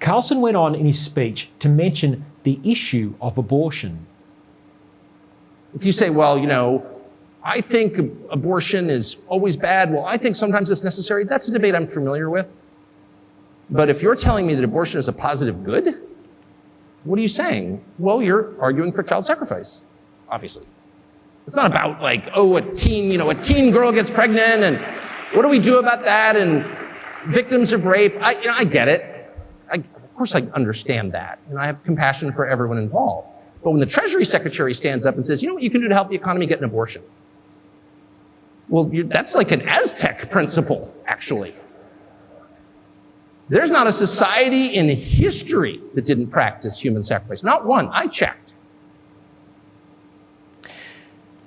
Carlson went on in his speech to mention the issue of abortion. If you say, well, I think abortion is always bad, well, I think sometimes it's necessary, that's a debate I'm familiar with. But if you're telling me that abortion is a positive good, what are you saying? Well, you're arguing for child sacrifice, obviously. It's not about a teen girl gets pregnant and what do we do about that and victims of rape. I get it. Of course I understand that. And I have compassion for everyone involved. But when the Treasury Secretary stands up and says, you know what you can do to help the economy? Get an abortion. Well, that's like an Aztec principle, actually. There's not a society in history that didn't practice human sacrifice. Not one. I checked.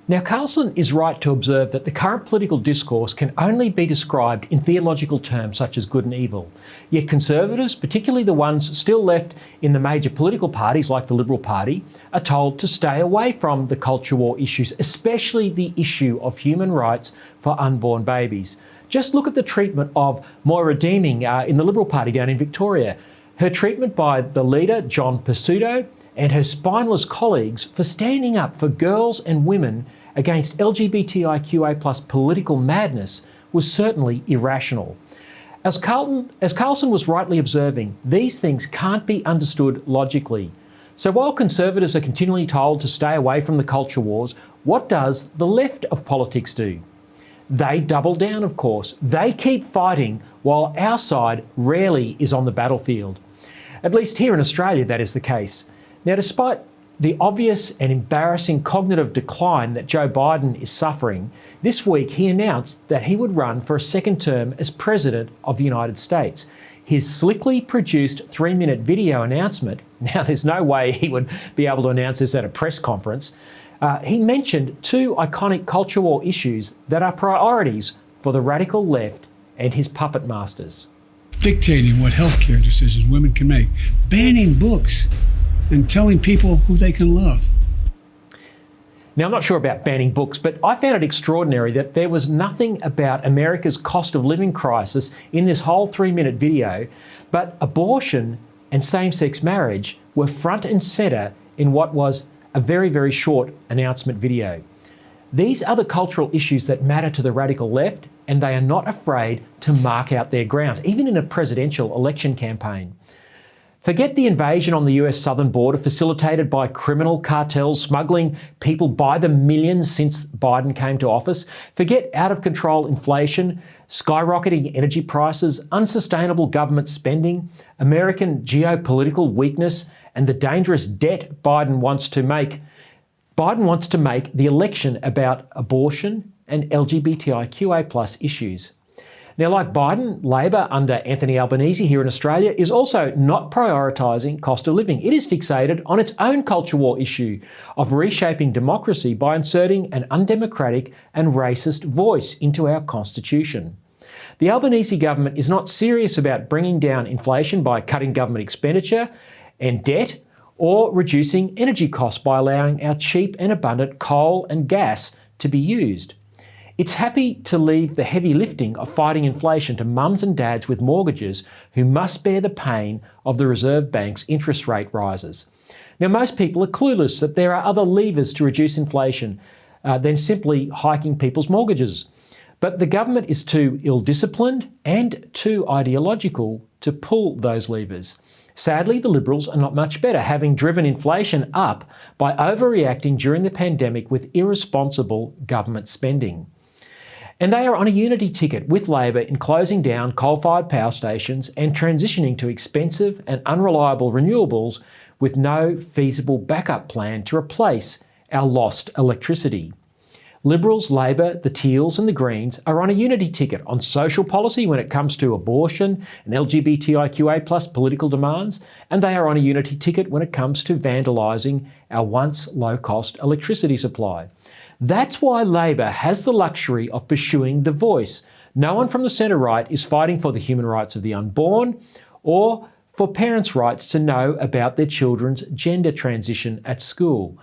Now, Carlson is right to observe that the current political discourse can only be described in theological terms such as good and evil. Yet conservatives, particularly the ones still left in the major political parties like the Liberal Party, are told to stay away from the culture war issues, especially the issue of human rights for unborn babies. Just look at the treatment of Moira Deeming in the Liberal Party down in Victoria. Her treatment by the leader, John Pesutto, and her spineless colleagues for standing up for girls and women against LGBTIQA+ political madness was certainly irrational. As Carlson was rightly observing, these things can't be understood logically. So while conservatives are continually told to stay away from the culture wars, what does the left of politics do? They double down, of course. They keep fighting while our side rarely is on the battlefield. At least here in Australia, that is the case. Now, despite the obvious and embarrassing cognitive decline that Joe Biden is suffering, this week he announced that he would run for a second term as President of the United States. His slickly produced 3-minute video announcement, now there's no way he would be able to announce this at a press conference, he mentioned 2 iconic culture war issues that are priorities for the radical left and his puppet masters. Dictating what healthcare decisions women can make, banning books, and telling people who they can love. Now, I'm not sure about banning books, but I found it extraordinary that there was nothing about America's cost of living crisis in this whole 3-minute video, but abortion and same-sex marriage were front and centre in what was a very, very short announcement video. These are the cultural issues that matter to the radical left, and they are not afraid to mark out their ground, even in a presidential election campaign. Forget the invasion on the US southern border facilitated by criminal cartels smuggling people by the millions since Biden came to office. Forget out-of-control inflation, skyrocketing energy prices, unsustainable government spending, American geopolitical weakness, and the dangerous debt Biden wants to make. Biden wants to make the election about abortion and LGBTIQA+ issues. Now, like Biden, Labor under Anthony Albanese here in Australia is also not prioritising cost of living. It is fixated on its own culture war issue of reshaping democracy by inserting an undemocratic and racist voice into our constitution. The Albanese government is not serious about bringing down inflation by cutting government expenditure and debt, or reducing energy costs by allowing our cheap and abundant coal and gas to be used. It's happy to leave the heavy lifting of fighting inflation to mums and dads with mortgages who must bear the pain of the Reserve Bank's interest rate rises. Now, most people are clueless that there are other levers to reduce inflation than simply hiking people's mortgages. But the government is too ill-disciplined and too ideological to pull those levers. Sadly, the Liberals are not much better, having driven inflation up by overreacting during the pandemic with irresponsible government spending. And they are on a unity ticket with Labor in closing down coal-fired power stations and transitioning to expensive and unreliable renewables with no feasible backup plan to replace our lost electricity. Liberals, Labor, the Teals and the Greens are on a unity ticket on social policy when it comes to abortion and LGBTIQA+ political demands, and they are on a unity ticket when it comes to vandalising our once low-cost electricity supply. That's why Labor has the luxury of pursuing the voice. No one from the centre-right is fighting for the human rights of the unborn or for parents' rights to know about their children's gender transition at school.